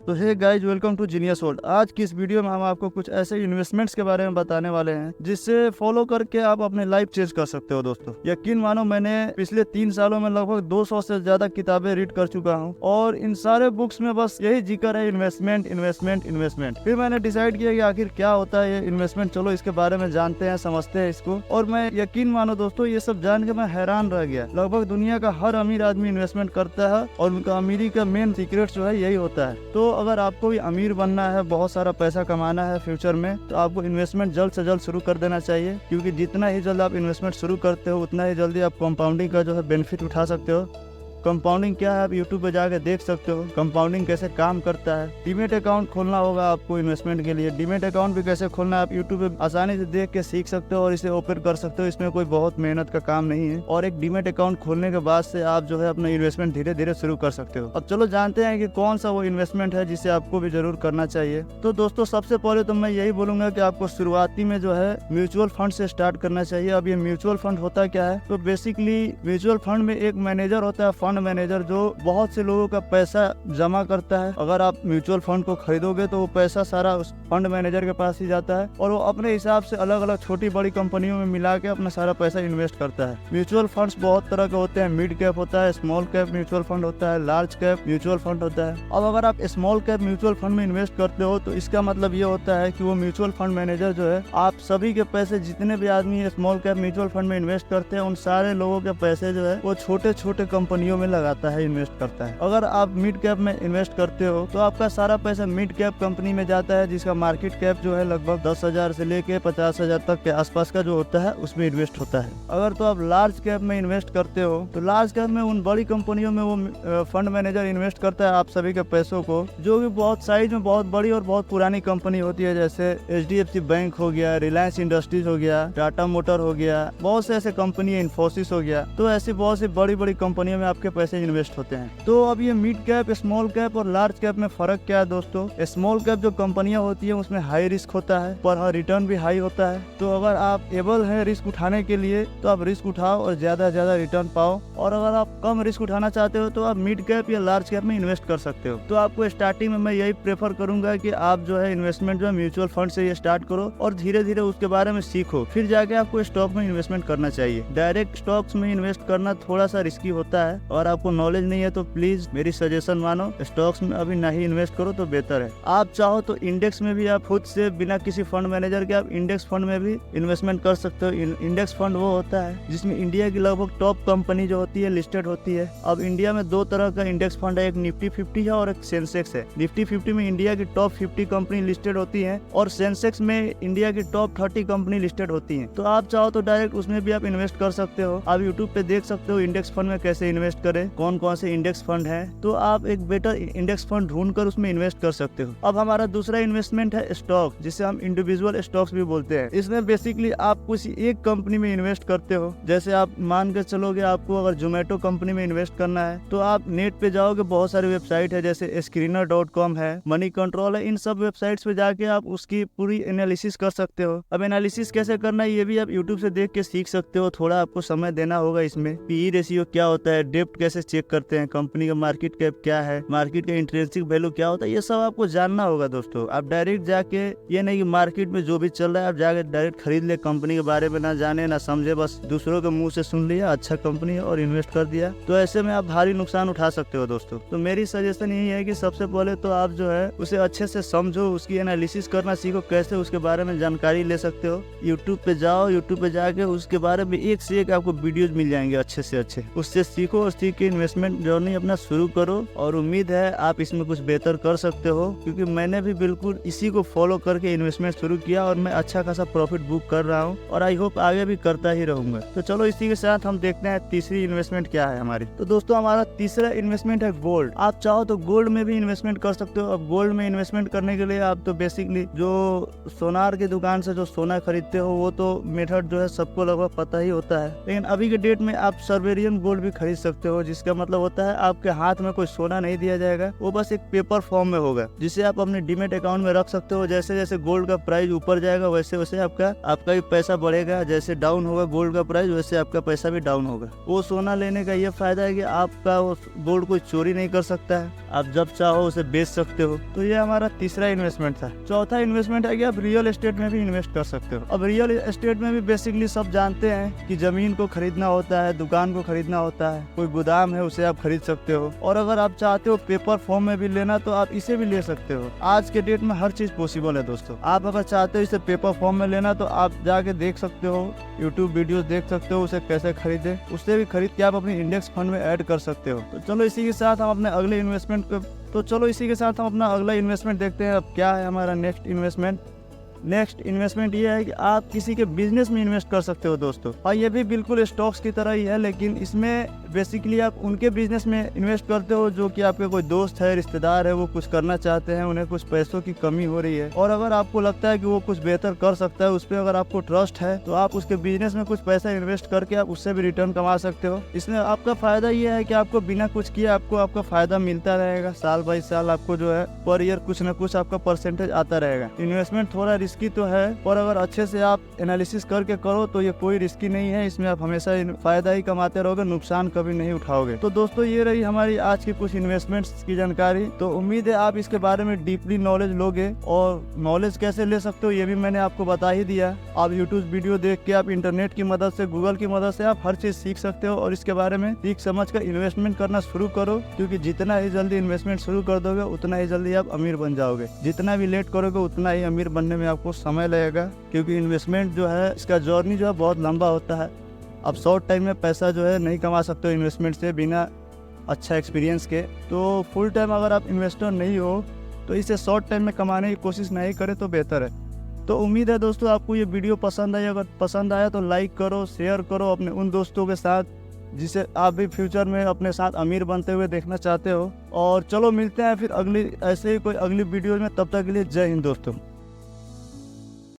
तो hey guys, welcome to Genius World. आज की इस वीडियो में हम आपको कुछ ऐसे इन्वेस्टमेंट्स के बारे में बताने वाले हैं जिससे फॉलो करके आप अपने लाइफ चेंज कर सकते हो। दोस्तों यकीन मानो, मैंने पिछले 3 सालों में लगभग 200 से ज्यादा किताबें रीड कर चुका हूं और इन सारे बुक्स में बस यही जिक्र है, इन्वेस्टमेंट इन्वेस्टमेंट इन्वेस्टमेंट। फिर मैंने डिसाइड किया कि आखिर क्या होता है ये इन्वेस्टमेंट। चलो इसके बारे में जानते हैं, समझते हैं इसको। और मैं यकीन मानो दोस्तों, ये सब जान के मैं हैरान रह गया। लगभग दुनिया का हर अमीर आदमी इन्वेस्टमेंट करता है और उनका अमीरी का मेन सीक्रेट जो है यही होता है। तो अगर आपको भी अमीर बनना है, बहुत सारा पैसा कमाना है फ्यूचर में, तो आपको इन्वेस्टमेंट जल्द से जल्द शुरू कर देना चाहिए, क्योंकि जितना ही जल्द आप इन्वेस्टमेंट शुरू करते हो उतना ही जल्दी आप कंपाउंडिंग का जो है बेनिफिट उठा सकते हो। कंपाउंडिंग क्या है आप यूट्यूब पे जाके देख सकते हो, कंपाउंडिंग कैसे काम करता है। डीमेट अकाउंट खोलना होगा आपको इन्वेस्टमेंट के लिए। डीमेट अकाउंट भी कैसे खोलना है आप यूट्यूब पे आसानी से देख के सीख सकते हो और इसे ओपन कर सकते हो। इसमें कोई बहुत मेहनत का काम नहीं है और एक डीमेट अकाउंट खोलने के बाद से आप जो है अपना इन्वेस्टमेंट धीरे धीरे शुरू कर सकते हो। अब चलो जानते हैं कि कौन सा वो इन्वेस्टमेंट है जिसे आपको भी जरूर करना चाहिए। तो दोस्तों सबसे पहले तो मैं यही बोलूंगा कि आपको शुरुआती में जो है म्यूचुअल फंड से स्टार्ट करना चाहिए। अब ये म्यूचुअल फंड होता क्या है? तो बेसिकली म्यूचुअल फंड में एक मैनेजर होता है, फंड मैनेजर, जो बहुत से लोगों का पैसा जमा करता है। अगर आप म्यूचुअल फंड को खरीदोगे तो वो पैसा सारा उस फंड मैनेजर के पास ही जाता है और वो अपने हिसाब से अलग अलग छोटी बड़ी कंपनियों में मिला के अपना सारा पैसा इन्वेस्ट करता है। म्यूचुअल फंड्स बहुत तरह के होते हैं। मिड कैप होता है, स्मॉल कैप म्यूचुअल फंड होता है, लार्ज कैप म्यूचुअल फंड होता है। अब अगर आप स्मॉल कैप म्यूचुअल फंड में इन्वेस्ट करते हो तो इसका मतलब ये होता है कि वो म्यूचुअल फंड मैनेजर जो है आप सभी के पैसे, जितने भी आदमी स्मॉल कैप म्यूचुअल फंड में इन्वेस्ट करते हैं, उन सारे लोगों के पैसे जो है वो छोटे छोटे कंपनियों में लगाता है, इन्वेस्ट करता है। अगर आप मिड कैप में इन्वेस्ट करते हो तो आपका सारा पैसा मिड कैप कंपनी में जाता है, जिसका मार्केट कैप जो है लगभग 10,000 से लेके 50,000 तक के आसपास का जो होता है उसमें इन्वेस्ट होता है। अगर तो आप लार्ज कैप में इन्वेस्ट करते हो तो लार्ज कैप में उन बड़ी कंपनियों में वो फंड मैनेजर इन्वेस्ट करता है आप सभी के पैसों को, जो कि बहुत साइज में बहुत बड़ी और बहुत पुरानी कंपनी होती है, जैसे HDFC बैंक हो गया, रिलायंस इंडस्ट्रीज हो गया, टाटा मोटर हो गया, बहुत से ऐसे कंपनी है, इन्फोसिस हो गया। तो ऐसी बहुत सी बड़ी बड़ी कंपनियों में आपके पैसे इन्वेस्ट होते हैं। तो अब ये मिड कैप, स्मॉल कैप और लार्ज कैप में फर्क क्या है दोस्तों? स्मॉल कैप जो कंपनियां होती है उसमें हाई रिस्क होता है पर रिटर्न भी हाई होता है। तो अगर आप एबल है रिस्क उठाने के लिए तो आप रिस्क उठाओ और ज्यादा से ज्यादा रिटर्न पाओ। और अगर आप कम रिस्क उठाना चाहते हो तो आप मिड कैप या लार्ज कैप में इन्वेस्ट कर सकते हो। तो आपको स्टार्टिंग में मैं यही प्रेफर करूंगा कि आप जो है इन्वेस्टमेंट जो है म्यूचुअल फंड से ये स्टार्ट करो और धीरे धीरे उसके बारे में सीखो, फिर जाके आपको स्टॉक में इन्वेस्टमेंट करना चाहिए। डायरेक्ट स्टॉक्स में इन्वेस्ट करना थोड़ा सा रिस्की होता है और आपको नॉलेज नहीं है तो प्लीज मेरी सजेशन मानो, स्टॉक्स में अभी नहीं इन्वेस्ट करो तो बेहतर है। आप चाहो तो इंडेक्स में भी आप खुद से बिना किसी फंड मैनेजर के आप इंडेक्स फंड में भी इन्वेस्टमेंट कर सकते हो। इंडेक्स फंड वो होता है जिसमें इंडिया की लगभग टॉप कंपनी जो होती है लिस्टेड होती है। अब इंडिया में 2 तरह का इंडेक्स फंड है, एक निफ्टी 50 है और एक सेंसेक्स है। निफ्टी 50 में इंडिया की टॉप 50 कंपनी लिस्टेड होती है और सेंसेक्स में इंडिया की टॉप 30 कंपनी लिस्टेड होती है। तो आप चाहो तो डायरेक्ट उसमें भी आप इन्वेस्ट कर सकते हो। आप यूट्यूब पे देख सकते हो इंडेक्स फंड में कैसे इन्वेस्ट करें, कौन कौन से इंडेक्स फंड है, तो आप एक बेटर इंडेक्स फंड ढूंढकर उसमें इन्वेस्ट कर सकते हो। अब हमारा दूसरा इन्वेस्टमेंट है स्टॉक, जिसे हम इंडिविजुअल स्टॉक्स भी बोलते हैं। इसमें बेसिकली आप किसी एक कंपनी में इन्वेस्ट करते हो। जैसे आप मान के चलोगे आपको अगर जोमेटो कंपनी में इन्वेस्ट करना है तो आप नेट पे जाओगे, बहुत सारी वेबसाइट है जैसे screener.com है, मनी कंट्रोल है। इन सब वेबसाइट्स पे जाके आप उसकी पूरी एनालिसिस कर सकते हो। अब एनालिसिस कैसे करना है ये भी आप यूट्यूब से देख के सीख सकते हो। थोड़ा आपको समय देना होगा इसमें। PE रेशियो क्या होता है, डेप्ट कैसे चेक करते हैं, कंपनी का मार्केट कैप क्या है, मार्केट का इंट्रिंसिक वैल्यू क्या होता है, ये सब आपको जानना होगा दोस्तों। आप डायरेक्ट जाके, ये नहीं कि मार्केट में जो भी चल रहा है आप जाके डायरेक्ट खरीद ले, कंपनी के बारे में ना जाने ना समझे, बस दूसरों के मुंह से सुन लिया अच्छा कंपनी है और इन्वेस्ट कर दिया, तो ऐसे में आप भारी नुकसान उठा सकते हो दोस्तों। तो मेरी सजेशन यही है कि सबसे पहले तो आप जो है उसे अच्छे से समझो, उसकी एनालिसिस करना सीखो, कैसे उसके बारे में जानकारी ले सकते हो। यूट्यूब पे जाओ, यूट्यूब पे जाके उसके बारे में एक से एक आपको वीडियोज मिल जाएंगे अच्छे से अच्छे, उससे सीखो और सीख के इन्वेस्टमेंट जर्नी अपना शुरू करो। और उम्मीद है आप इसमें कुछ बेहतर कर सकते हो, क्योंकि मैंने भी बिल्कुल इसी को फॉलो करके इन्वेस्टमेंट शुरू किया और मैं अच्छा खासा प्रॉफिट बुक कर रहा हूँ और आई होप आगे भी करता ही रहूंगा। तो चलो इसी के साथ हम देखते हैं तीसरी इन्वेस्टमेंट क्या है हमारी। तो दोस्तों हमारा तीसरा इन्वेस्टमेंट है गोल्ड। आप चाहो तो गोल्ड में भी इन्वेस्टमेंट कर सकते हो। अब गोल्ड में इन्वेस्टमेंट करने के लिए आप तो बेसिकली जो सोनार की दुकान से जो सोना खरीदते हो वो तो मेथड जो है सबको लगभग पता ही होता है, लेकिन अभी के डेट में आप सर्वेरियन गोल्ड भी खरीद सकते हो। हो, जिसका मतलब होता है आपके हाथ में कोई सोना नहीं दिया जाएगा, वो बस एक पेपर फॉर्म में होगा, जिसे आप अपने डीमेट अकाउंट में रख सकते हो। जैसे जैसे गोल्ड का प्राइस ऊपर जाएगा वैसे वैसे आपका भी पैसा बढ़ेगा, जैसे डाउन होगा गोल्ड का प्राइस वैसे आपका पैसा भी डाउन होगा। वो सोना लेने का ये फायदा है कि आपका वो गोल्ड कोई चोरी नहीं कर सकता है, आप जब चाहो उसे बेच सकते हो। तो ये हमारा तीसरा इन्वेस्टमेंट था। चौथा इन्वेस्टमेंट है कि आप रियल एस्टेट में भी इन्वेस्ट कर सकते हो। अब रियल एस्टेट में भी बेसिकली सब जानते हैं कि जमीन को खरीदना होता है, दुकान को खरीदना होता है, कोई गोदाम है उसे आप खरीद सकते हो। और अगर आप चाहते हो पेपर फॉर्म में भी लेना तो आप इसे भी ले सकते हो। आज के डेट में हर चीज पॉसिबल है दोस्तों। आप अगर चाहते हो इसे पेपर फॉर्म में लेना तो आप जाके देख सकते हो, यूट्यूब वीडियोस देख सकते हो उसे कैसे खरीदे, उससे भी खरीद के आप अपने इंडेक्स फंड में ऐड कर सकते हो। तो चलो इसी के साथ हम अपने अगले इन्वेस्टमेंट अपना अगला इन्वेस्टमेंट देखते हैं। अब क्या है हमारा नेक्स्ट इन्वेस्टमेंट ये है कि आप किसी के बिजनेस में इन्वेस्ट कर सकते हो दोस्तों। और ये भी बिल्कुल स्टॉक्स की तरह ही है, लेकिन इसमें बेसिकली आप उनके बिजनेस में इन्वेस्ट करते हो जो कि आपके कोई दोस्त है, रिश्तेदार है, वो कुछ करना चाहते हैं, उन्हें कुछ पैसों की कमी हो रही है और अगर आपको लगता है कि वो कुछ बेहतर कर सकता है, उस पर अगर आपको ट्रस्ट है तो आप उसके बिजनेस में कुछ पैसा इन्वेस्ट करके आप उससे भी रिटर्न कमा सकते हो। इसमें आपका फायदा ये है कि आपको बिना कुछ किए आपका फायदा मिलता रहेगा। साल बाई साल आपको जो है पर ईयर कुछ न कुछ आपका परसेंटेज आता रहेगा। इन्वेस्टमेंट थोड़ा रिस्की तो है, और अगर अच्छे से आप एनालिसिस करके करो तो ये कोई रिस्की नहीं है। इसमें आप हमेशा फायदा ही कमाते रहोगे, नुकसान कभी नहीं उठाओगे। तो दोस्तों ये रही हमारी आज की कुछ इन्वेस्टमेंट्स की जानकारी। तो उम्मीद है आप इसके बारे में डीपली नॉलेज लोगे, और नॉलेज कैसे ले सकते हो ये भी मैंने आपको बता ही दिया। आप यूट्यूब वीडियो देख के, आप इंटरनेट की मदद से, गूगल की मदद से आप हर चीज सीख सकते हो और इसके बारे में सीख समझ कर इन्वेस्टमेंट करना शुरू करो, क्योंकि जितना ही जल्दी इन्वेस्टमेंट शुरू कर दोगे उतना ही जल्दी आप अमीर बन जाओगे। जितना भी लेट करोगे उतना ही अमीर बनने में आपको समय लगेगा, क्योंकि इन्वेस्टमेंट जो है इसका जर्नी जो है बहुत लंबा होता है। अब शॉर्ट टाइम में पैसा जो है नहीं कमा सकते हो इन्वेस्टमेंट से बिना अच्छा एक्सपीरियंस के। तो फुल टाइम अगर आप इन्वेस्टर नहीं हो तो इसे शॉर्ट टाइम में कमाने की कोशिश नहीं करें तो बेहतर है। तो उम्मीद है दोस्तों आपको ये वीडियो पसंद आई। अगर पसंद आया तो लाइक करो, शेयर करो अपने उन दोस्तों के साथ जिसे आप भी फ्यूचर में अपने साथ अमीर बनते हुए देखना चाहते हो। और चलो मिलते हैं फिर ऐसे ही कोई अगली वीडियो में। तब तक के लिए जय हिंद दोस्तों।